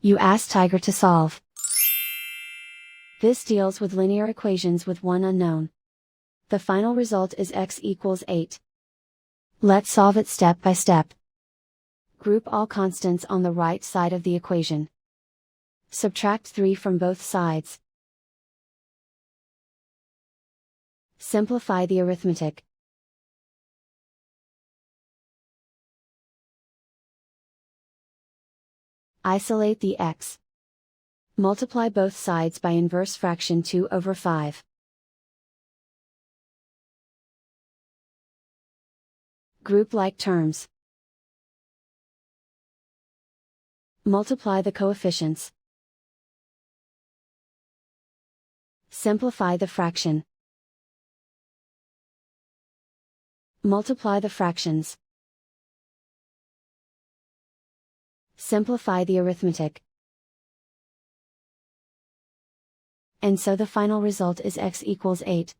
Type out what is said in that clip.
You ask Tiger to solve. This deals with linear equations with one unknown. The final result is x equals 8. Let's solve it step by step. Group all constants on the right side of the equation. Subtract 3 from both sides. Simplify the arithmetic. Isolate the x. Multiply both sides by inverse fraction 2/5. Group like terms. Multiply the coefficients. Simplify the fraction. Multiply the fractions. Simplify the arithmetic. And so the final result is x equals 8.